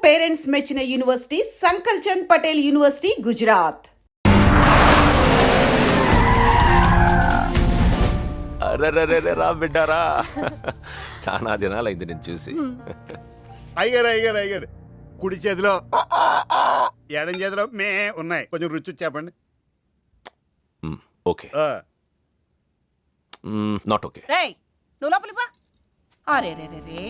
Parents మెచ్చిన university సంకల్ Chand Patel university Gujarat. రా బిడ్డారా, చాలా దినాలైంది నేను చూసి. అయ్యారు కుడి చేతిలో ఎడం చేతిలో మే ఉన్నాయి, కొంచెం రుచి చెప్పండి. Okay, not okay. రేయ్ నువ్వు లోపలిపా. అరే రే రే రే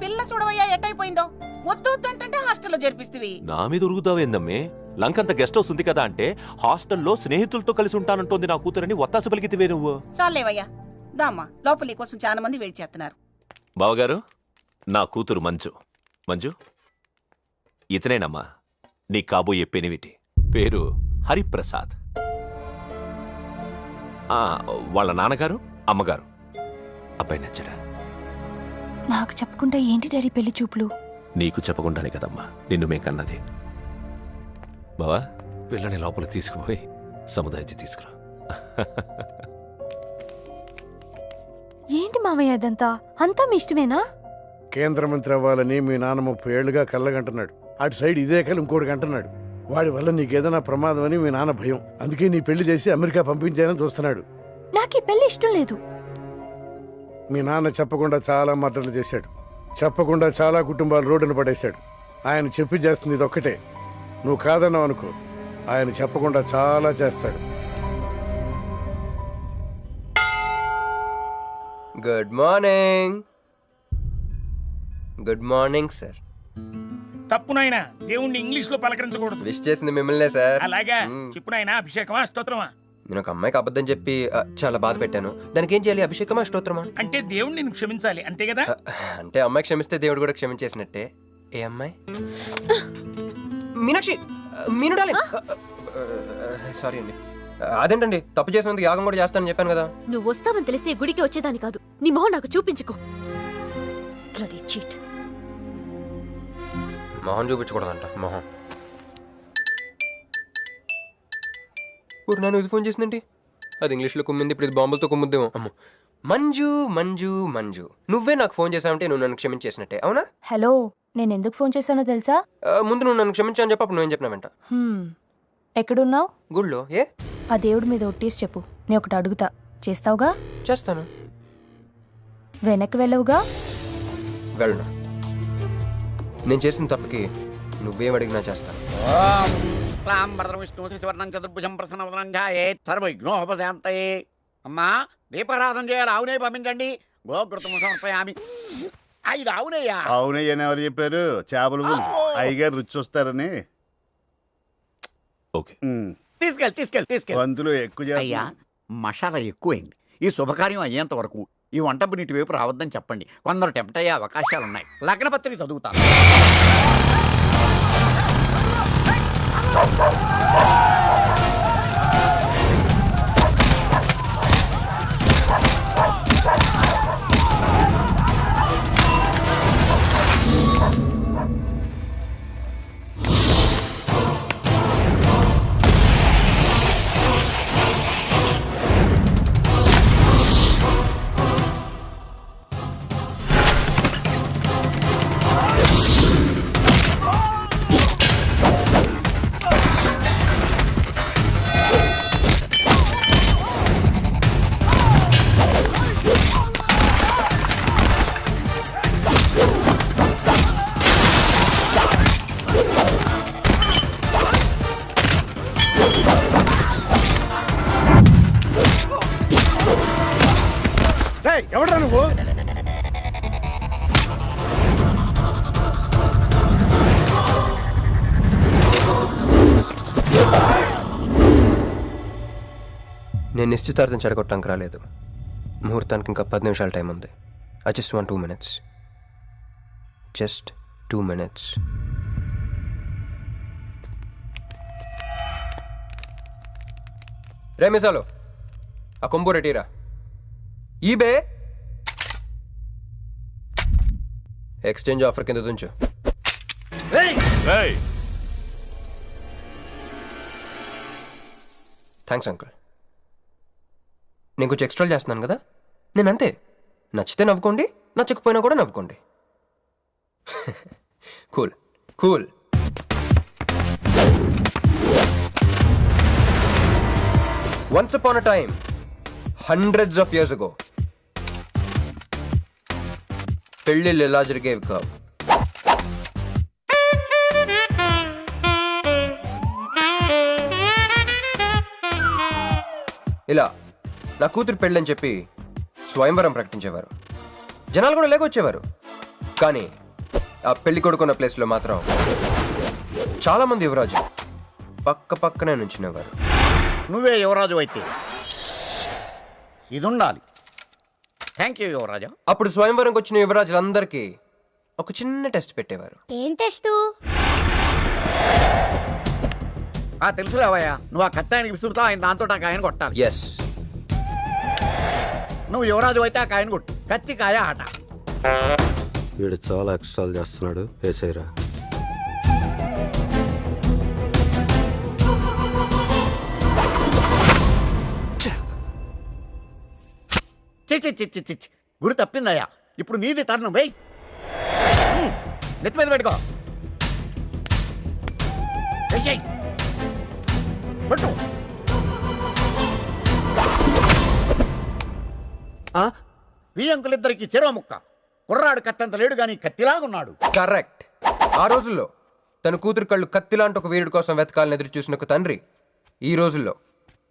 పిల్ల చూడవయ్యా ఎట్టయిపోయిందో. వద్దు అంటే హాస్టల్లో చేర్పిస్తవి. నా మీద ఉరుగుతావేందమ్మే? లంకంత గెస్ట్ హౌస్ ఉంది కదా అంటే హాస్టల్లో స్నేహితులతో కలిసి ఉంటానంటోంది నా కూతురని ఒత్తాస పలికితివే నువ్వు. చాలేవయ్యా, దామ్మా లోపలి కోసం చాలా మంది వెయిట్ చేస్తున్నారు. బావగారు, నా కూతురు మంజు. మంజు ఇతనేనమ్మా నీ కాబోయే పెనివిటి. పేరు హరిప్రసాద్. వాళ్ళ నాన్నగారు అమ్మగారు. అబ్బాయి నచ్చడా? నాకు చెప్పకుండా ఏంటి డాడీ పెళ్లి చూపులు? నీకు చెప్పకుండానే కదమ్మా నిన్ను మేం కన్నది. బావా, పిల్లని లోపల తీసుకుపోయి సముదాయించి తీసుకురా. ఏంటి మామయ్య అదంతా? అంతా మీ ఇష్టమేనా? కేంద్ర మంత్రి అవ్వాలని మీ నాన్న 30 ఏళ్లుగా కళ్ళగంటున్నాడు. అటు సైడ్ ఇదే కళ్ళు ఇంకోటి అంటున్నాడు. వాడి వల్ల నీకేదైనా ప్రమాదం అని మీ నాన్న భయం. అందుకే నీ పెళ్లి చేసి అమెరికా పంపించాలని చూస్తున్నాడు. నాకు ఈ పెళ్లి ఇష్టం లేదు. మీ నాన్న చెప్పకుండా చాలా మర్డర్లు చేశాడు. చెప్పకుండా చాలా కుటుంబాలు రోడ్డున పడేశాడు. ఆయన చెప్పి చేస్తుంది ఇదొక్కటే. నువ్వు కాదన్నావు అనుకో, ఆయన చెప్పకుండా చాలా చేస్తాడు. Good morning. Good morning sir. తప్పు నాయనా, దేవుణ్ణి ఇంగ్లీష్ లో పలకరించకూడదు. విష్ చేసింది మిమ్మల్నే సార్. అలాగా చెప్పు నాయనా, అభిషేకమా స్తోత్రమా? నేను ఒక అమ్మాయికి అబద్ధం చెప్పి చాలా బాధ పెట్టాను. దానికి ఏం చేయాలి? అభిషేకమా స్తోత్రమా? అంటే దేవుణ్ణి నిన్ను క్షమించాలి అంతే కదా? అంటే అమ్మాయి క్షమిస్తే దేవుడు కూడా క్షమించేసినట్టే. ఏ అమ్మాయి? మీనాక్షి, మీను డార్లింగ్. సారీ అండి. అదేంటండి, తప్పు చేసినందుకు యాగం కూడా చేస్తానని చెప్పాను కదా. నువ్వు వస్తావని తెలిస్తే గుడికి వచ్చేదాన్ని కాదు. నీ మొహం నాకు చూపించుకో. Bloody cheat. మొహం చూపించకూడదంట. మొహం నన్ను ఇది ఫోన్ చేసిందండి. అది ఇంగ్లీష్లో కుమ్మింది, ఇప్పుడు ఇది బాంబులతో కుమ్ముద్దేమో. అమ్మో. మంజు మంజు మంజు, నువ్వే నాకు ఫోన్ చేసావంటే నువ్వు నన్ను క్షమించేసినట్టే, అవునా? హలో, నేను ఎందుకు ఫోన్ చేశానో తెలుసా? ముందు నువ్వు నన్ను క్షమించావని చెప్పి అప్పుడు నువ్వేం చెప్పినావంట? ఎక్కడున్నావు? గుళ్ళో. ఏ? ఆ దేవుడి మీద ఒట్టేసి చెప్పు. నేను ఒకటి అడుగుతా, చేస్తావుగా? చేస్తాను. వెనక్కి వెళ్ళవుగా? వెళ్ళను. నేను చేసిన తప్పుకి నువ్వేం అడిగినా చేస్తాను. అమ్మా దీపారాధన చేయాలి, ఆవునే పంపించండి. గోకృతము సమర్పయామి. 5 ఆవునయ్యా. ఆవునయ్యని ఎవరు చెప్పారు? చేపలు అయ్యగారు రుచి చూస్తారని. ఓకే, తీసుకెళ్ళి వంతులు ఎక్కువ. అయ్యా మసాలా ఎక్కువైంది. ఈ శుభకార్యం అయ్యేంత వరకు ఈ వంట నీటి వైపు రావద్దని చెప్పండి. కొందరు టెంప్ట్ అయ్యే అవకాశాలు ఉన్నాయి. లగ్న పత్రిక చదువుతాను. ఎవడరా నువ్వు? నేను నిశ్చితార్థం చెడగొట్టడానికి రాలేదు. ముహూర్తానికి ఇంకా 10 నిమిషాల టైం ఉంది. I just want 2 minutes. Just 2 minutes. రే మిసాలు, ఆ కొంబు రెటీరా. ఈబే ఎక్స్చేంజ్ ఆఫర్ కింద దుంచు. Thanks uncle. నేను కొంచెం ఎక్స్ట్రా చేస్తున్నాను కదా. నేను అంతే, నచ్చితే నవ్వుకోండి, నచ్చకపోయినా కూడా నవ్వుకోండి. Cool cool. Once upon a time, hundreds of years ago, పెళ్ళిళ్ళు ఎలా జరిగేవి కావు. ఇలా నా కూతురు పెళ్ళని చెప్పి స్వయంవరం ప్రకటించేవారు. జనాలు కూడా లేకొచ్చేవారు. కానీ ఆ పెళ్లి కొడుకున్న ప్లేస్లో మాత్రం చాలా మంది యువరాజు పక్క పక్కనే నుంచునేవారు. నువ్వే యువరాజు అయితే ఇది ఉండాలి. థ్యాంక్ యూ యువరాజా. అప్పుడు స్వయంవరంకి వచ్చిన యువరాజులందరికీ ఒక చిన్న టెస్ట్ పెట్టేవారు. ఏం టెస్టు? తెలుసులేవయ్యా, నువ్వు ఆ కత్తి ఆయనకి విసురుతావు, ఆయన దాంతో ఆ కాయను కొట్టాలి. ఎస్. నువ్వు యువరాజు అయితే ఆ కాయను కొట్టు. కత్తి కాయ ఆట. వీడు చాలా ఎక్స్ట్రాలు చేస్తున్నాడు. వేసేరా. చిచ్చి గురి తప్పిందయ్యా. ఇప్పుడు నీది టర్న్. వెయ్యి నెత్తి మీద పెట్టుకో. వేసేయ్. పట్టు. ఈ అంకులిద్దరికి చెరవ ముక్క. కుర్రాడు కత్తంత లేడు గాని కత్తిలాగున్నాడు. కరెక్ట్. ఆ రోజుల్లో తన కూతురు కళ్ళు కత్తిలాంటి ఒక వీరుడి కోసం వెతకాలని ఎదురు చూసిన ఒక తండ్రి ఈ రోజుల్లో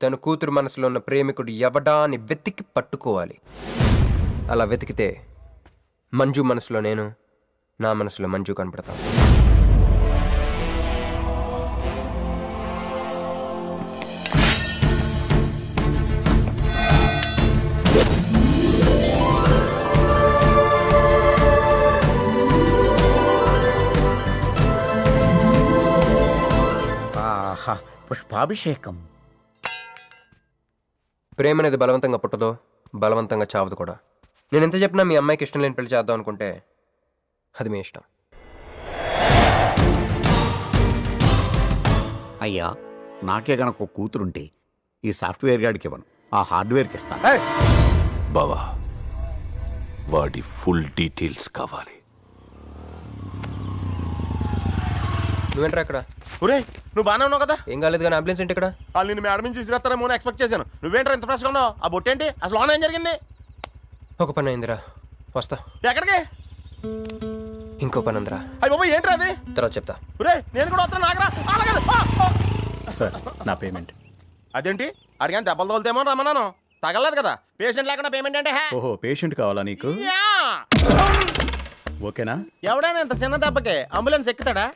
తన కూతురు మనసులో ఉన్న ప్రేమికుడు ఎవడా అని వెతికి పట్టుకోవాలి. అలా వెతికితే మంజు మనసులో నేను, నా మనసులో మంజు కనపడతాను. పుష్పాభిషేకం. ప్రేమ అనేది బలవంతంగా పుట్టదో, బలవంతంగా చావదు కూడా. నేను ఎంత చెప్పినా మీ అమ్మాయికి ఇష్టం లేని పెళ్లి చేద్దాం అనుకుంటే అది మీ ఇష్టం. అయ్యా, నాకే గనక ఒక కూతురుంటే ఈ సాఫ్ట్వేర్ గాడికి ఇవ్వను, ఆ హార్డ్వేర్కి ఇస్తాను. బావా, వాడి ఫుల్ డీటెయిల్స్ కావాలి. నువ్వేంట్రా ఇక్కడ? ఒరే, నువ్వు బాగానే ఉన్నావు కదా? ఏం కాలేదు కానీ అంబులెన్స్ ఏంటి ఇక్కడ? వాళ్ళు నిన్ను మేడం నుంచి తీసుకురాస్తారేమో అని ఎక్స్పెక్ట్ చేశాను. నువ్వేంట్రా ఇంత ఫ్రెష్గా ఉన్నావు? ఆ బొట్టేంటి? అసలు లోన్ ఏం జరిగింది? ఒక పని అయిందిరా, వస్తా. ఎక్కడికి? ఇంకో పని ఉందిరా. అయ్యి బాబా, ఏంట్రా అది? తర్వాత చెప్తా. ఒరే, నేను కూడా వస్తాను. నాగరా సార్, నా పేమెంట్. అదేంటి? అడిగాను దెబ్బలు తోలుతేమో రమ్మన్నాను. తగలేదు కదా. పేషెంట్ లేకుండా పేమెంట్ అంటే? ఓహో, పేషెంట్ కావాలా నీకు? ఓకేనా? ఎవడైనా ఇంత చిన్న దెబ్బకి అంబులెన్స్ ఎక్కుతాడా?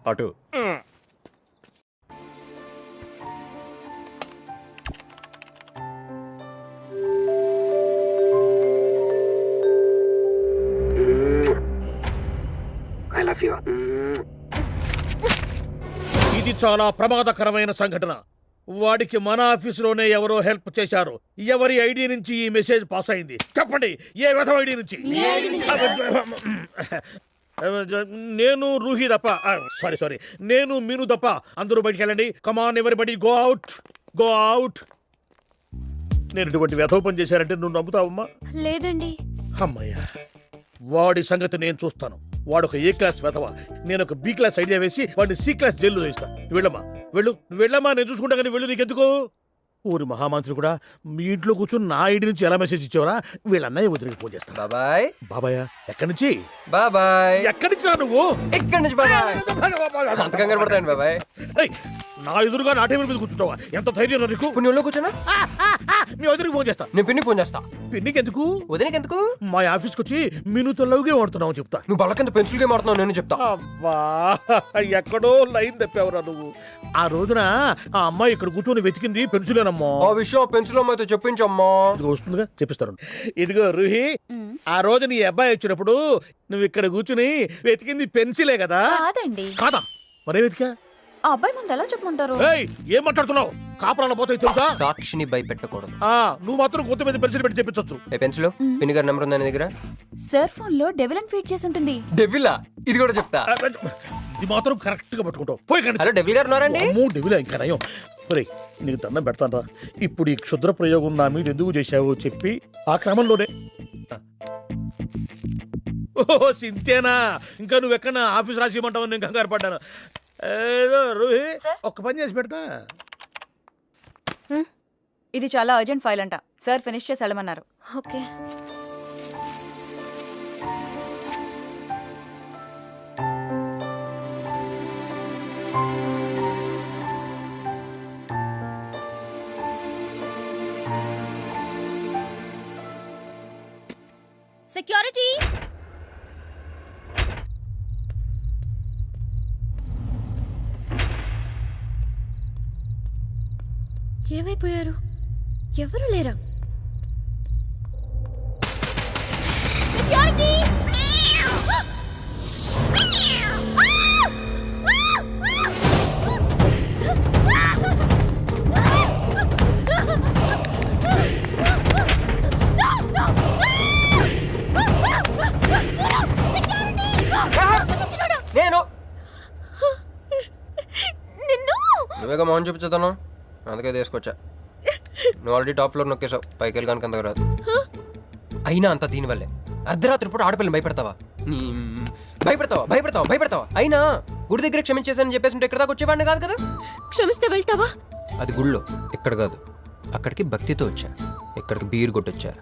అటు. ఇది చాలా ప్రమాదకరమైన సంఘటన. వాడికి మన ఆఫీసులోనే ఎవరో హెల్ప్ చేశారు. ఎవరి ఐడి నుంచి ఈ మెసేజ్ పాస్ అయింది? చెప్పండి, ఏ విధం ఐడి నుంచి? నేను రూహి తప్ప, సారీ, నేను మీను తప్ప అందరూ బయటికి వెళ్ళండి. Come on everybody, go out, go out. నేను ఇటువంటి వ్యధవ పని చేశానంటే నువ్వు నమ్ముతావమ్మా? లేదండి. అమ్మయ్యా, వాడి సంగతి నేను చూస్తాను. వాడు ఒక ఏ క్లాస్ వెధవ, నేను ఒక బి క్లాస్ ఐడియా వేసి వాడిని సి క్లాస్ జైల్లో వేస్తా. వెళ్ళమ్మా, వెళ్ళమ్మా, నేను చూసుకుంటా. కానీ వెళ్ళు, నీకెందుకు? ఊరి మహామంత్రి కూడా మీ ఇంట్లో కూర్చొని నా ఐడి నుంచి ఎలా మెసేజ్ ఇచ్చావరా? వీళ్ళన్నయ్య వదిలికి ఫోన్ చేస్తా. బాబాయ్. బాబాయ్ ఎక్కడి నుంచి? బాబాయ్. ఎక్కడి నుంచి రా నువ్వు? ఇక్కడి నుంచి బాబాయ్. అంత కంగారు పడతాయండి బాబాయ్. నా ఎదురుగా నా టేబుల్ మీద కూర్చుంటావా? ఎంత ధైర్యం నీకు? కొన్ని ఒళ్ళో కూర్చోనా? మీ వదిలికి ఫోన్ చేస్తా. నేను పిన్నికి ఫోన్ చేస్తా. పిన్నికి ఎందుకు? వదినకి ఎందుకు? మా ఆఫీస్కి వచ్చి మీనుతో లవ్గా వాడుతున్నావు చెప్తా. నువ్వు బలకంత పెన్సిల్ గేమ్ ఆడుతున్నావు, నేను చెప్తా. అబ్బా, ఎక్కడో లైన్ తప్పావురా నువ్వు. ఆ రోజున ఆ అమ్మాయి ఇక్కడ కూర్చొని వెతికింది పెన్సిలేనమ్మా. ఆ విషయం పెన్సిల్ అమ్మాయితో చెప్పించమ్మా. ఇదిగో వస్తుందిగా, చెప్పిస్తాను. ఇదిగో రూహి, ఆ రోజు నీ అబ్బాయి వచ్చినప్పుడు నువ్వు ఇక్కడ కూర్చుని వెతికింది పెన్సిలే కదా? కాదండి. కాదా? మరే వెతికా? ఆ అబ్బాయి ముందు ఎలా చెప్పుకుంటారు? ఏం మాట్లాడుతున్నావు? కాపురాల పోతాయి తెలుసా? సాక్షిని భయపెట్టకూడదు. నువ్వు మాత్రం కొత్త మీద పెన్సిల్ పెట్టి చెప్పించచ్చు. ఏ పెన్సిల్? పిన్ని గారి నెంబర్ ఉందా నీ దగ్గర? సార్ ఫోన్ లో డెవిల్ అని ఫీడ్ చేసి ఉంటుంది. డెవిలా? ఇది కూడా చెప్తా. ఇది మాత్రం కరెక్ట్ గా పట్టుకుంటావు. పోయి కానీ. హలో, డెవిల్ గారు ఉన్నారండి? డెవిలా ఇంకా నయం. నీకు దండం పెడతాను రా. ఇప్పుడు ఈ క్షుద్ర ప్రయోగం నా మీద ఎందుకు చేశావో చెప్పి ఆ క్రమంలోనే ఓహో సింతేనా? ఇంకా నువ్వెక్కడ ఆఫీస్ రాసి ఇవ్వమంటావు, నేను కంగారు పడ్డాను. ఏదో రూహి ఒక్క పని చేసి పెడతా. ఇది చాలా అర్జెంట్ ఫైల్ అంట, సార్ ఫినిష్ చేసి వెళ్ళమన్నారు. ఓకే. సెక్యూరిటీ. ఏమైపోయారు? ఎవరు లేరా? సెక్యూరిటీ. నేను నిన్ను నువ్వేగా మోహన్ చూపించుతాను, అందుకే తీసుకొచ్చా. నువ్వు ఆల్రెడీ టాప్ ఫ్లోర్ నొక్కేసావు, పైకి వెళ్ళడానికి అంతకు రాదు. అయినా అంత దీనివల్లే అర్ధరాత్రి పూట ఆడపిల్లని భయపెడతావా? భయపెడతావా? అయినా గుడి దగ్గర క్షమించేసానని చెప్పేసి ఉంటే ఇక్కడ దాకా వచ్చేవాడిని కాదు కదా. క్షమిస్తే వెళ్తావా? అది గుళ్ళో, ఇక్కడ కాదు. అక్కడికి భక్తితో వచ్చా, ఇక్కడికి బీర్ కొట్టొచ్చా.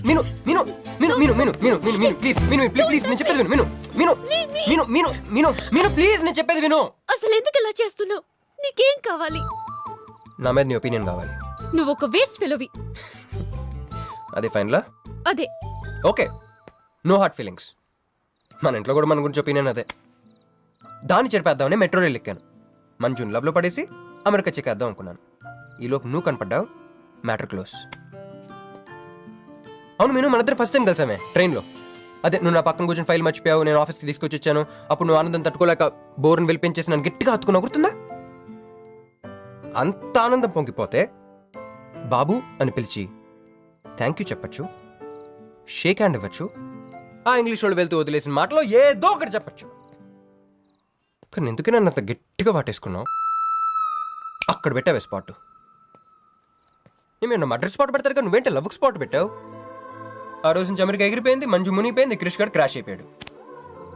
మీను మీను మీను మీను మీను మీను మీను మీను ప్లీజ్ మీను ప్లీజ్ నేను చెప్పేది విను. మీను మీను మీను మీను మీను మీను ప్లీజ్ నేను చెప్పేది విను. అసలు ఎందుకు ఇలా చేస్తున్నావు? నీకేం కావాలి? నా మీద నీ ఒపీనియన్ కావాలి. నువ్వు ఒక వేస్ట్ ఫెలోవి. అదే ఫైనలా? అదే. Okay, no heart feelings. మన ఇంట్లో కూడా మన గురించి ఒపీనియన్ అదే. దాన్ని చెరిపేద్దామని మెట్రో రైల్ ఎక్కాను. మంజుని లవ్లో పడేసి అమెరికా చెక్కేద్దాం అనుకున్నాను. ఈలోపు నువ్వు కనపడ్డావు, మ్యాటర్ క్లోజ్. అవును మీను, మన ఇద్దరు ఫస్ట్ టైం కలిసామే ట్రైన్లో. అదే నువ్వు నా పక్కన కూర్చొని ఫైల్ మర్చిపోయావు, నేను ఆఫీస్కి తీసుకొచ్చి వచ్చాను. అప్పుడు నువ్వు ఆనందం తట్టుకోలేక బోర్ని వెళ్ళిపించేసి నన్ను గట్టిగా హత్తుకున్నా, గుర్తుందా? అంత ఆనందం పొంగిపోతే బాబు అని పిలిచి థ్యాంక్ యూ చెప్పచ్చు, షేక్ హ్యాండ్ ఇవ్వచ్చు, ఆ ఇంగ్లీష్ వాళ్ళు వెళ్తూ వదిలేసిన మాటలో ఏదో ఒకటి చెప్పచ్చు. కానీ ఎందుకు నన్ను అంత గట్టిగా వాటేసుకున్నావు? అక్కడ పెట్టావే స్పాట్. నేను మర్డర్ స్పాట్ పెడతారు కదా, నువ్వేంటే లవ్ స్పాట్ పెట్టావు. ఆ రోజు నుంచి అమెరికా ఎగిరిపోయింది, మంజు మునిగిపోయింది, క్రిష్ గారు క్రాష్ అయిపోయాడు.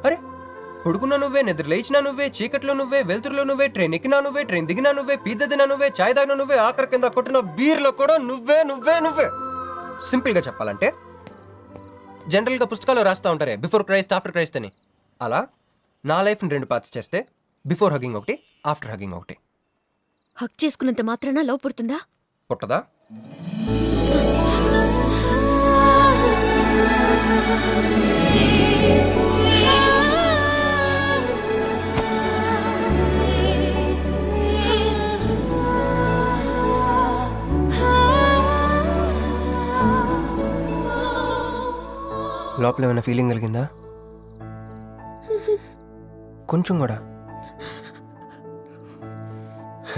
అరే పడుకున్నా నువ్వే, నిద్ర లేచినా నువ్వే, చీకట్లో నువ్వే, వెలుతురులో నువ్వే, ట్రైన్ ఎక్కినా నువ్వే, ట్రైన్ దిగినా నువ్వే, పిజ్జా తినా నువ్వే, చాయ్ తాగినా నువ్వే, ఆఖరి కింద కొట్టిన బీర్లో కూడా నువ్వే నువ్వే నువ్వే. సింపుల్గా చెప్పాలంటే జనరల్గా పుస్తకాలు రాస్తూ ఉంటారే బిఫోర్ క్రైస్ట్ ఆఫ్టర్ క్రైస్ట్ అని, అలా నా లైఫ్ని 2 పార్ట్స్ చేస్తే బిఫోర్ హగ్గింగ్ ఒకటి, ఆఫ్టర్ హగ్గింగ్ ఒకటి. హక్ చేసుకున్నంత మాత్రాన లవ్ పుడుతుందా? పుట్టదా? లోపల ఏమైనా ఫీలింగ్ కలిగిందా? కొంచెం కూడా?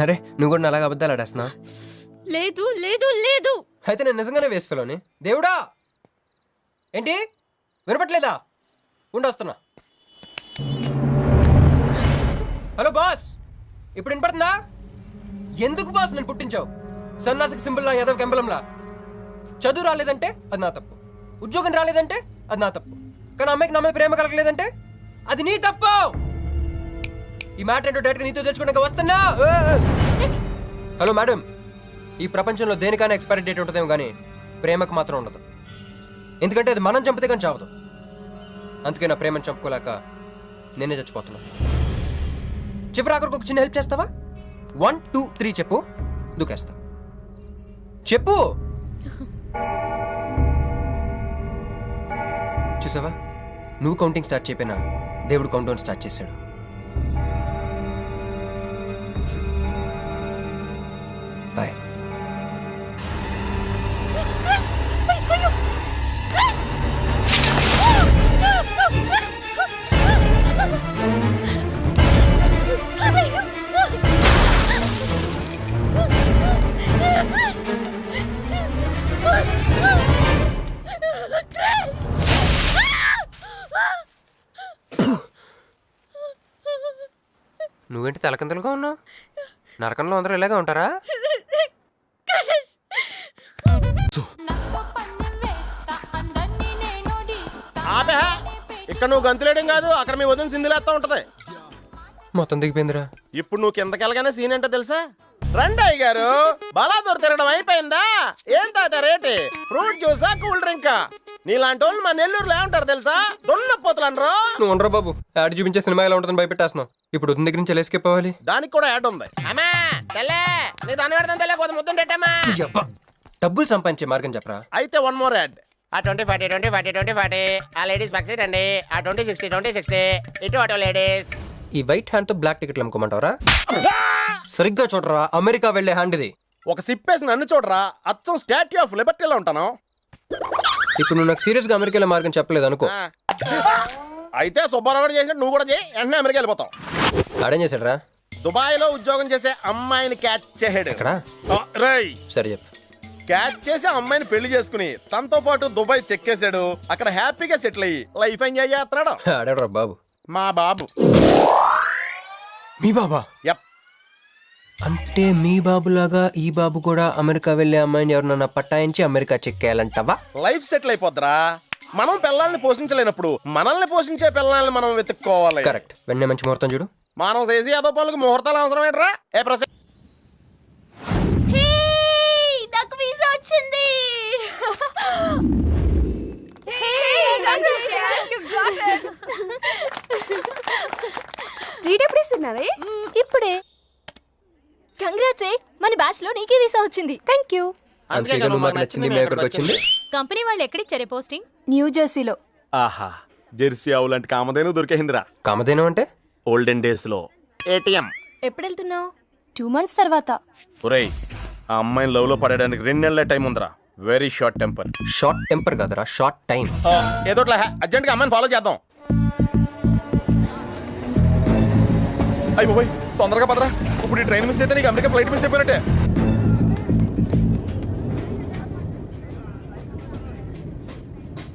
అరే నువ్వు కూడా అలాగ అబద్ధాలు ఆడేస్తున్నావు. లేదు లేదు లేదు. అయితే నేను నిజంగానే వేస్ట్ ఫెలోని. దేవుడా, ఏంటి వినపట్లేదా? ఉండొస్తున్నా. హలో బాస్, ఇప్పుడు వినపడుతుందా? ఎందుకు బాస్ నేను పుట్టించావు? సన్నాసికి సింబల్లా, యాదవ్ కెంబలంలా. చదువు రాలేదంటే అది నా తప్పు, ఉద్యోగం రాలేదంటే అది నా తప్పు, కానీ అమ్మాయికి నా మీద ప్రేమ కలగలేదంటే అది నీ తప్పు. ఈ మ్యాటర్ ఏంటో డైరెక్ట్గా నీతో తెలుసుకోవడానికి వస్తున్నా. హలో మేడం, ఈ ప్రపంచంలో దేనికైనా ఎక్స్పైరీ డేట్ ఉంటుందేమో కానీ ప్రేమకు మాత్రం ఉండదు. ఎందుకంటే అది మనం చంపితే కానీ చావదు. అందుకే నా ప్రేమను చంపుకోలేక నేనే చచ్చిపోతున్నా. చివరి ఆఖరికి ఒక చిన్న హెల్ప్ చేస్తావా? 1 2 3 చెప్పు, దూకేస్తా. చెప్పు. చూసావా, నువ్వు కౌంటింగ్ స్టార్ట్ చేయపోయినా దేవుడు కౌంట్ డౌన్ స్టార్ట్ చేశాడు. బాయ్. నువ్వేంటి తలకిందులుగా ఉన్నావు? నరకంలో అందరూ ఇలాగే ఉంటారా? ఆపే ఇక్కడ నువ్వు గంతులేయడం కాదు, అక్కడ మీ వదిన సింధులేస్తా ఉంటది. మొత్తం దిగిపోయిందిరా. ఇప్పుడు నువ్వు కిందకి వెళ్ళగానే సీన్ ఏంటో తెలుసా? రండి అయ్య గారు, బలాదూర్ తిరగడం అయిపోయిందా? ఏం తాత రేటి? Fruit జ్యూసా, cool డ్రింకా? నీలాంటి వాళ్ళు మా నెల్లూరులో ఏమంటారు తెలుసా? దొన్నపోతులు అనరు. నువ్వు ఉండరా బాబు, యాడ్ చూపించే సినిమా ఎలా ఉంటుందని భయపెట్టేస్తున్నావు. ఇప్పుడు వదిన దగ్గర నుంచి ఎలా ఎస్కేప్ అవ్వాలి? దానికి కూడా యాడ్ ఉంది. అమ్మా తెల్లే, నీ దాన్ని పెడతాను తెల్లే, కొద్ది ముద్దుండేటమ్మా. డబ్బులు సంపాదించే మార్గం చెప్పరా. అయితే వన్ మోర్ యాడ్. ఆ 20 40 20 40 20 40 ఆ లేడీస్ బ్యాక్ సైడ్ అండి. ఆ 20 60 20 60 ఇటు అటు లేడీస్. ఈ వైట్ హ్యాండ్ తో బ్లాక్ టికెట్లు అమ్ముకోమంటావరా? సరిగ్గా చూడరా, అమెరికా వెళ్లే హ్యాండ్ ఇది. ఒక సిప్పేసి నన్ను చూడరా, అచ్చం స్టాట్యూ ఆఫ్ లిబర్టీలో ఉంటాను. ఇప్పుడు నువ్వు నాకు సీరియస్ గా అమెరికా వెళ్ళే మార్గం చెప్పలేదు అనుకో. అయితే సుబ్బారావు చేసినట్టు నువ్వు కూడా చేయి, వెంటనే అమెరికా వెళ్ళిపోతావు. ఆడేం చేశాడు రా? దుబాయ్ లో ఉద్యోగం చేసే అమ్మాయిని క్యాచ్ చేసాడు. ఎక్కడ? రై సరే చెప్పు. క్యాచ్ చేసి అమ్మాయిని పెళ్లి చేసుకుని తనతో పాటు దుబాయ్ చెక్కేశాడు. అక్కడ హ్యాపీగా సెటిల్ అయ్యి లైఫ్ ఎంజాయ్ చేస్తున్నాడు. ఆడాడు బాబు. మా బాబు. మీ బాబా? యప్. అంటే మీ బాబులాగా ఈ బాబు కూడా అమెరికా వెళ్లే అమ్మాయిని ఎవరినన్నా పట్టాయించి అమెరికా చెక్కేయాలంటావా? లైఫ్ సెటిల్ అయిపోద్దిరా. మనం పిల్లల్ని పోషించలేనప్పుడు మనల్ని పోషించే పిల్లల్ని మనం వెతుక్కోవాలి. కరెక్ట్. వెంటనే మంచి ముహూర్తం చూడు. మనం చేసి అదో పనులకు ముహూర్తాలు అవసరం ఏంట్రా? ఏ ప్రసే నాకు వీసా వచ్చింది. ట్రీట్ ఎప్పుడు ఇస్తున్నావే? ఇప్పుడే. కంగ్రాట్స్, మన బ్యాచ్ లో నీకే వీసా వచ్చింది. Thank you. అందుకే నువ్వు మాకు నచ్చింది, మేము ఎక్కడికి వచ్చింది. కంపెనీ వాళ్ళు ఎక్కడిచ్చారే పోస్టింగ్? న్యూ జెర్సీలో. ఆహా, జెర్సీ ఆవు లాంటి కామధేను దొరికేసిందిరా. కామధేను అంటే? ఓల్డెన్ డేస్ లో ఏటీఎం. ఎప్పుడు వెళ్తున్నావు? 2 months తర్వాత. ఒరేయ్, ఆ అమ్మాయిని లవ్ లో పడడానికి 2 నెలల టైం ఉందిరా. Very short temper. Short temper కాదురా, షార్ట్ టైం. ఏదో అర్జెంట్ గా అమ్మాయిని ఫాలో చేద్దాం. అయ్యి బాయ్, తొందరగా పదరా. ఇప్పుడు ఈ ట్రైన్ మిస్ అయితే నీకు అమెరికా ఫ్లైట్ మిస్ అయిపోయినట్టే.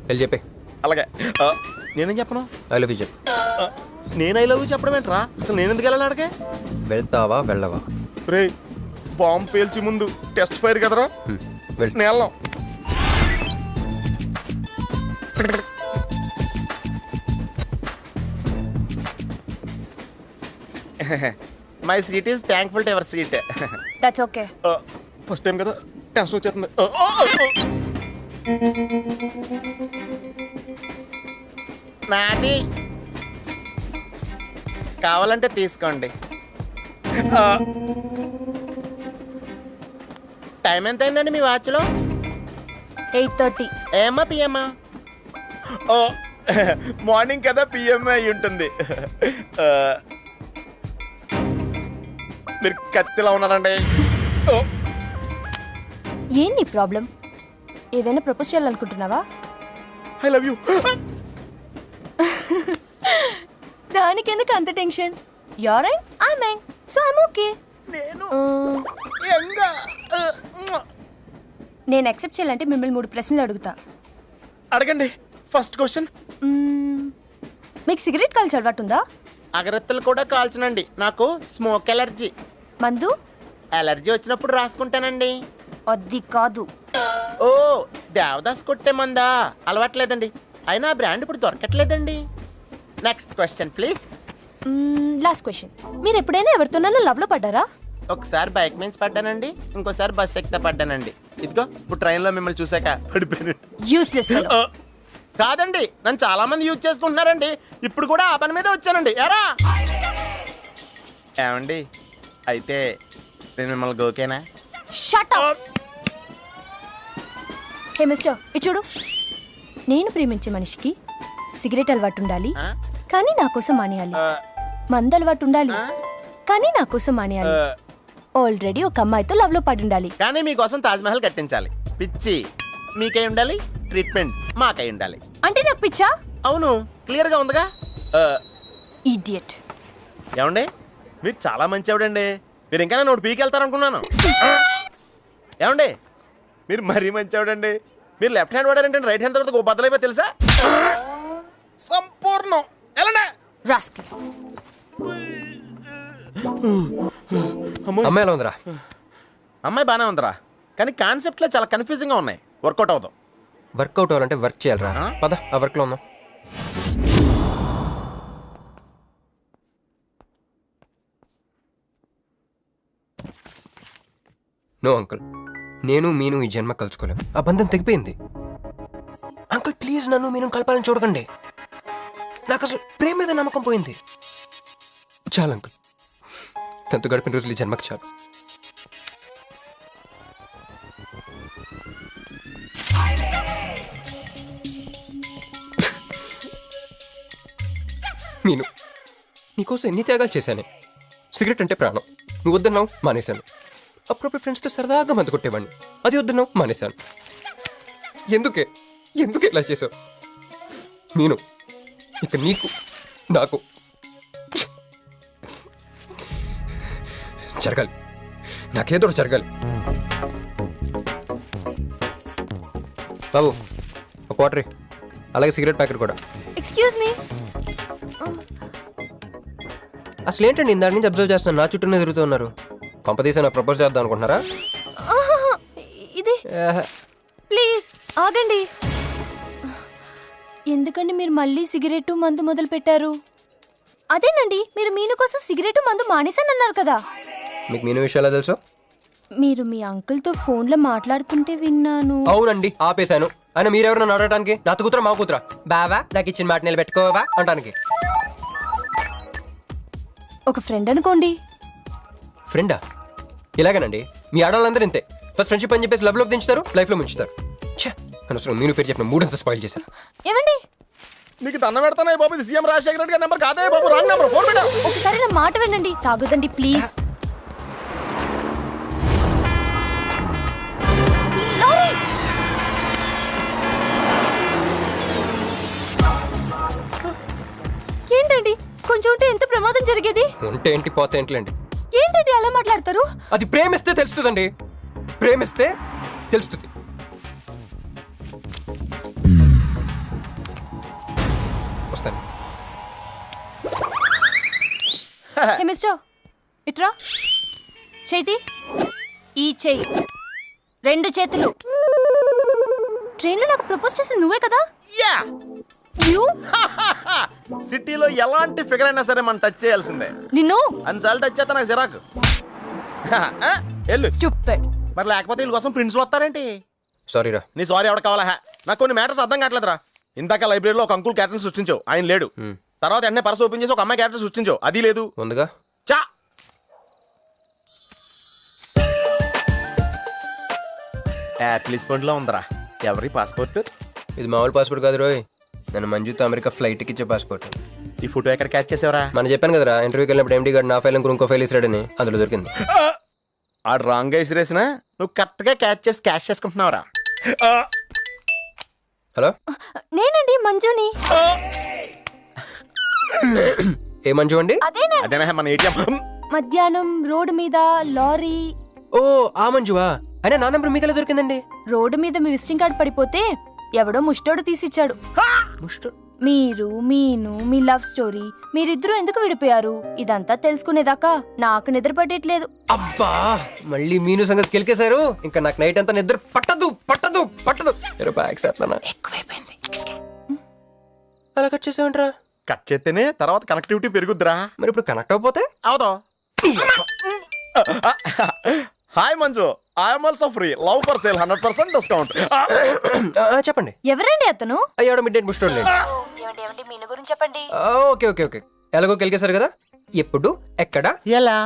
వెళ్ళి చెప్పే. అలాగే. నేనేం చెప్పను? ఐ లవ్ యూ చెప్పు. నేను ఐ లవ్ యూ చెప్పడం ఏంట్రా? అసలు నేను ఎందుకు వెళ్ళాలి అడిగే? వెళ్తావా వెళ్ళవా? రే, బాంబు పేల్చి ముందు టెస్ట్ ఫైర్ కదరా. నేను వెళ్ళాం. My seat is thankful to ever seat. That's okay. First time కదా, టెన్షన్ వచ్చేస్తుంది. నాది కావాలంటే తీసుకోండి. టైం ఎంత అయిందండి మీ వాచ్లో? 8:30. ఏమా పిఎమ్మా? ఓ, మార్నింగ్ కదా, పిఎంఏ అయి ఉంటుంది. మీరు కత్తిలా ఉన్నారండి. ఏంటి ప్రాబ్లం? ఏదైనా ప్రపోజ్ చేయాలనుకుంటున్నావా? I love you. దానికి ఎందుకు అంత tension? You're young, I'm young, so I'm okay. నేను యాక్సెప్ట్ చేయాలంటే మిమ్మల్ని 3 ప్రశ్నలు అడుగుతా. అడగండి. First question. మీకు సిగరెట్ కాల్చి అలవాటు ఉందా? అగరత్తులు కూడా కాల్చనండి, నాకు స్మోక్ ఎలర్జీ. మందు? ఎలర్జీ వచ్చినప్పుడు రాసుకుంటానండి. అది కాదు. ఓ, దేవదాస్ కొట్టే మందా? అలవాట్లేదండి, అయినా బ్రాండ్ ఇప్పుడు దొరకట్లేదండి. Next question please. Last question. మీరు ఎప్పుడైనా ఎవరితోనైనా లవ్ లో పడ్డారా? ఒకసారి బైక్ మీద పడ్డానండి, ఇంకోసారి బస్ ఎక్కితే పడ్డానండి. ఇదిగో ఇప్పుడు ట్రైన్లో మిమ్మల్ని చూసాక పడిపోయాను. యూస్లెస్. కాదండి, నన్ను చాలా మంది యూజ్ చేసుకుంటున్నారండి. ఇప్పుడు కూడా ఆ పని మీద వచ్చానండి. ఎరా ఏమండి, అయితే నేను మిమ్మల్ని గోకేనా? Shut up. హే మిస్టర్, ఇది చూడు. నేను ప్రేమించే మనిషికి సిగరెట్ అలవాటు ఉండాలి, కానీ నా కోసం మానేయాలి. మందు అలవాటు ఉండాలి, కానీ నా కోసం మానేయాలి. ఆల్రెడీ ఒక అమ్మాయితో లవ్ లో పడి ఉండాలి, కానీ మీకోసం తాజ్మహల్ కట్టించాలి. పిచ్చి మీకై ఉండాలి, ట్రీట్మెంట్ మాకై ఉండాలి. అంటే నాకు పిచ్చా? అవును, క్లియర్ గా ఉందిగా. ఇడియట్. ఏమండి, మీరు చాలా మంచి ఆవిడండి. మీరు ఇంకా నన్ను పీకి వెళ్తారనుకున్నాను. ఏమండి, మీరు మరీ మంచి ఆవిడండి. మీరు లెఫ్ట్ హ్యాండ్ వాడారంటే రైట్ హ్యాండ్ తర్వాత బద్దలైపోయి తెలుసా? సంపూర్ణం. ఎలాండి అమ్మాయి ఎలా ఉందిరా? అమ్మాయి బాగానే ఉందిరా, కానీ కాన్సెప్ట్లో చాలా కన్ఫ్యూజింగ్గా ఉన్నాయి. వర్కౌట్ అవుతాం. వర్కౌట్ అవ్వాలంటే వర్క్ చేయాలరా. పద, ఆ వర్క్లో ఉన్నాం. నో అంకుల్, నేను మీను ఈ జన్మ కలుసుకోలేం. ఆ బంధం తెగిపోయింది. అంకుల్ ప్లీజ్ నన్ను మీను కలపాలని చూడకండి. నాకు అసలు ప్రేమ మీద నమ్మకం పోయింది. చాలు అంకుల్, తనతో గడిపిన రోజులు ఈ జన్మకు చాలు. మీను, నీకోసం ఎన్ని త్యాగాలు చేశాను. సిగరెట్ అంటే ప్రాణం, నువ్వు వద్దన్నావు మానేశాను. అప్పుడప్పుడు ఫ్రెండ్స్తో సరదాగా మందు కొట్టేవాడిని, అది వద్దన్నావు మానేశాను. ఎందుకే ఇలా చేసావు మీను? ఇక నీకు నాకు జరగాలి, నాకేదో జరగాలి. బాబు ఒక వాటరీ, అలాగే సిగరెట్ ప్యాకెట్ కూడా. Excuse me. అసలు ఏంటండి ఇందాక నుంచి అబ్జర్వ్ చేస్తాను, నా చుట్టూనే తిరుగుతూ ఉన్నారు. కొంపదీసా నా ప్రపోజ్ చేద్దాం అనుకుంటున్నారా? ఇది ప్లీజ్ ఆగండి. ఎందుకండి మీరు మళ్ళీ సిగరెట్ మందు మొదలు పెట్టారు? అదేనండి, మీరు మీను కోసం సిగరెట్ మందు మానేశానన్నారు కదా. మీకు మీను విషయాలు తెలుసు? మీరు మీ అంకుల్తో ఫోన్లో మాట్లాడుతుంటే విన్నాను. అవునండి, ఆపేశాను. ఆయన మీరెవరన్నా అడగటానికి? నా కూతురా మా కూతురా? బావా నాకు ఇచ్చిన మాట నిలబెట్టుకోవా అంటానికి. ఒక ఫ్రెండ్ అనుకోండి. ఫ్రెండా? ఇలాగేనండి, మీ ఆడవాళ్ళందరూ ఇంతే. ఫస్ట్ ఫ్రెండ్షిప్ అని చెప్పేసి లవ్లోకి దించుతారు, లైఫ్లో ముంచుతారు. అనవసరం మీను పేరు చెప్పిన మూడంతా స్పాయిల్ చేశారు. ఏమండి, నీకు దండం పెడతానే బాబు, ఇది సీఎం రాజశేఖర రెడ్డి గారి నెంబర్ కాదే బాబు, రాంగ్ నెంబర్. ఫోన్ పెట్టా. ఒకసారి నా మాట వినండి. తాగొద్దండి ప్లీజ్. ఏంటండి, కొంచెం ఉంటే ఎంత ప్రమాదం జరిగేది. ఉంటే ఏంటి పోతే ఏంటిలేండి. ఏంటండి అలా మాట్లాడతారు? అది ప్రేమిస్తే తెలుస్తుందండి, ప్రేమిస్తే తెలుస్తుంది. వస్తాను. మిస్టర్ ఇట్రా. చేతి ఈ చెయ్యి, రెండు చేతులు. ట్రైన్లో నాకు ప్రపోజ్ చేసింది నువ్వే కదా? యా. యు సిటీలో ఎలాంటి ఫిగర్ అయినా సరే మనం టచ్ చేయాల్సిందే. నిన్ను అన్నిసార్లు టచ్ చేస్తా నాకు చిరాకు. వెళ్ళు. స్టూపిడ్. మరి లేకపోతే వీళ్ళ కోసం ప్రిన్స్లు వస్తారేంటి? సారీ రా. నీ సారీ ఎవడ కావాలా? నాకు కొన్ని మ్యాటర్స్ అర్థం కావట్లేదురా. ఇందాక లైబ్రరీలో ఒక అంకుల్ క్యారెక్టర్ సృష్టించావు, ఆయన లేడు. తర్వాత ఎన్నే పర్స్ ఓపెన్ చేసి ఒక అమ్మాయి క్యారెక్టర్ సృష్టించావు, అది లేదు. ఉందిగా. చా యాప్లిస్ పండ్లో ఉందరా. ఎవరి పాస్పోర్ట్? ఇది మామూలు పాస్పోర్ట్ కాదు రోయ్, నన్ను మంజుతో అమెరికా ఫ్లైట్కి ఇచ్చే పాస్పోర్ట్. ఈ ఫోటో ఎక్కడ క్యాచ్ చేసావరా? మనం చెప్పాను కదరా, ఇంటర్వ్యూకి వెళ్ళినప్పుడు ఎండి గారు నా ఫైల్ ఇంకో ఫైల్ ఇస్తాడని, అందులో దొరికింది. ఆ రాంగ్ గా ఇసిరేసినా నువ్వు కరెక్ట్ గా క్యాచ్ చేసి క్యాష్ చేసుకుంటున్నావురా. హలో, నేనండి మంజుని. ఏ మంజు అండి? అదేనా మన ఏటీఎం. మధ్యాహ్నం రోడ్డు మీద లారీ. ఓ ఆ మంజువా? అయినా నా నెంబర్ మీకెలా దొరికిందండి? రోడ్డు మీద మీ విజిటింగ్ కార్డ్ పడిపోతే ఎవడో ముష్టోడు తీసిచ్చాడు. మీరు మీను మీ లవ్ స్టోరీ, మీరిద్దరూ ఎందుకు విడిపోయారు ఇదంతా తెలుసుకునేదాకా నాకు నిద్ర పట్టేట్లేదు. అబ్బా, మళ్ళీ మీను సంగతి కెలికేశారు. ఇంకా నాకు నైట్ అంతా నిద్ర పట్టదు పట్టదు పట్టదు. అలా కట్ చేసామంటారా? కట్ చేస్తేనే తర్వాత కనెక్టివిటీ పెరుగుద్దిరా. మరి ఇప్పుడు కనెక్ట్ అయిపోతే అవుదా? Hi Manju, I'm also free, love for sale, 100% discount. చెప్పండి. ఎవరండి అతను? అయ్యాడు మిడ్ నైట్ ముస్టోడ్ లేండి. మీను గురించి చెప్పండి. ఓకే ఓకే ఓకే, ఎలాగో కెలికేశారు కదా, ఎప్పుడు ఎక్కడ ఎలా?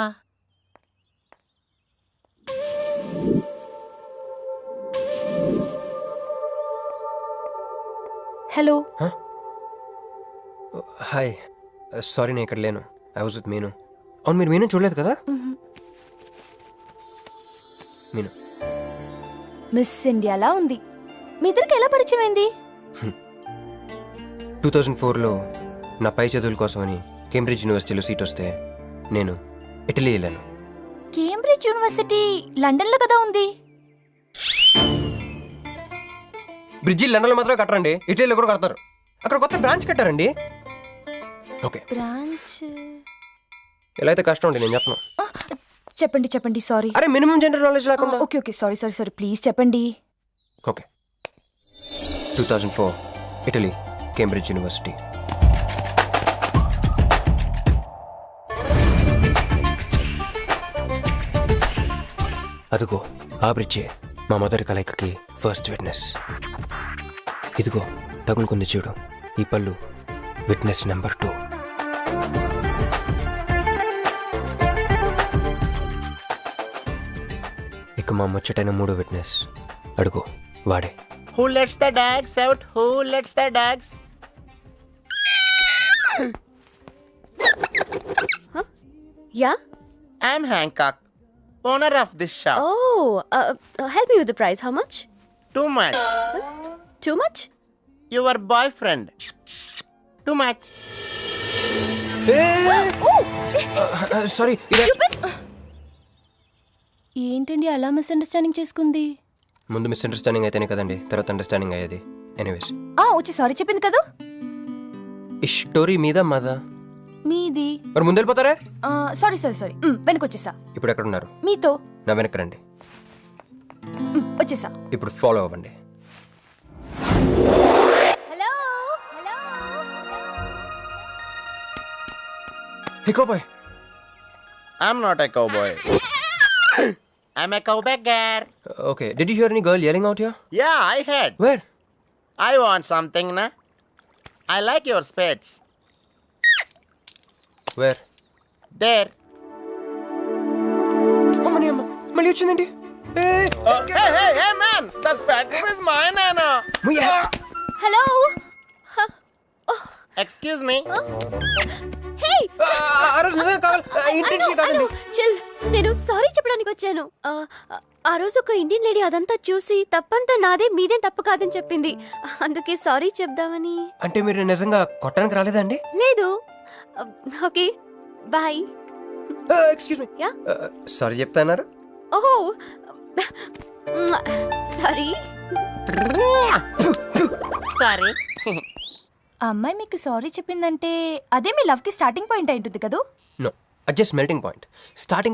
హలో. హాయ్, సారీ నేను ఇక్కడ లేను, ఐ వాజ్ విత్ మీను. అవును, మీరు మీను చూడలేదు కదా? మీను మిస్ ఇండియాలా ఉంది. మీ ఇద్దరికి ఎలా పరిచయం అయింది? 2004లో నా పై చదువుల కోసమని కేంబ్రిడ్జ్ యూనివర్సిటీలో సీట్ వస్తే నేను ఇటలీ వెళ్ళాను. కేంబ్రిడ్జ్ యూనివర్సిటీ లండన్లో కదా ఉంది. బ్రిడ్జి లండన్లో మాత్రమే కట్టరండి, ఇటలీలో కూడా కడతారు. అక్కడ కొత్త బ్రాంచ్ కట్టారండి. ఓకే, బ్రాంచ్ ఎలా అయితే కష్టం అండి, నేను చెప్పను. చెప్పండి చెప్పండి. సారీ. అరే మినిమం జనరల్ నాలెడ్జ్ లేకుండా. Okay okay, sorry sorry sorry, please చెప్పండి. Okay, 2004 Italy, Cambridge university. అదిగో ఆ బ్రిడ్జే మా మొదటి కలయికకి ఫస్ట్ విట్నెస్. ఇదిగో తగులుకుంది చూడు ఈ పళ్ళు, విట్నెస్ నెంబర్ 2. ఇక మా ముచ్చటైన 3వ విట్నెస్, అడుగు వాడే. Who lets the dogs out? Who lets the dogs? Yeah? I'm Hancock, owner of this shop. Oh, help me with the price. How much? Too much. Too much? Your boyfriend. Too much. Sorry. ఏంటండి అలా misunderstanding చేసుకుంది? ముందు misunderstanding అయితేనే కదండి తర్వాత understanding అయ్యేది. Anyways, వచ్చి sorry చెప్పింది కదా. ఈ స్టోరీ మీద మాదా? మీది. మరి ముందు వెళ్ళిపోతారా? సారీ వెనకొచ్చేసా. ఇప్పుడు ఎక్కడ ఉన్నారు? మీతో. నా వెనక్కి రండి. వచ్చేసా. ఇప్పుడు ఫాలో అవ్వండి. Hello? Hey cowboy. I'm not a cowboy. I'm a cowbagger. Okay, did you hear any girl yelling out here? Yeah, I heard. Where? I want something, na? I like your spades. Where? There. అమ్మని అమ్మ మళ్ళీ వచ్చిందండి. Hey, man! The spades is mine, Anna. Hello? Excuse me. Hey! ఆ రోజు నిజంగా కావాలి, intention కాదండి. Chill. నేను సారీ చెప్పడానికి వచ్చాను. ఆ రోజు ఒక ఇండియన్ లేడీ అదంతా చూసి తప్పంతా నాదే మీదేం తప్పు కాదని చెప్పింది. అందుకే సారీ చెప్దామని. అంటే మీరు నిజంగా కొట్టడానికి రాలేదా అండి? లేదు. Okay bye. Excuse me. Yeah. Sorry చెప్తాన్నారు. ఓహో సారీ. Sorry. ఆ అమ్మాయి మీకు సారీ చెప్పిందంటే అదే మీ లవ్ కి స్టార్టింగ్ పాయింట్ అయి ఉంటుంది కదా. No, just melting point. Starting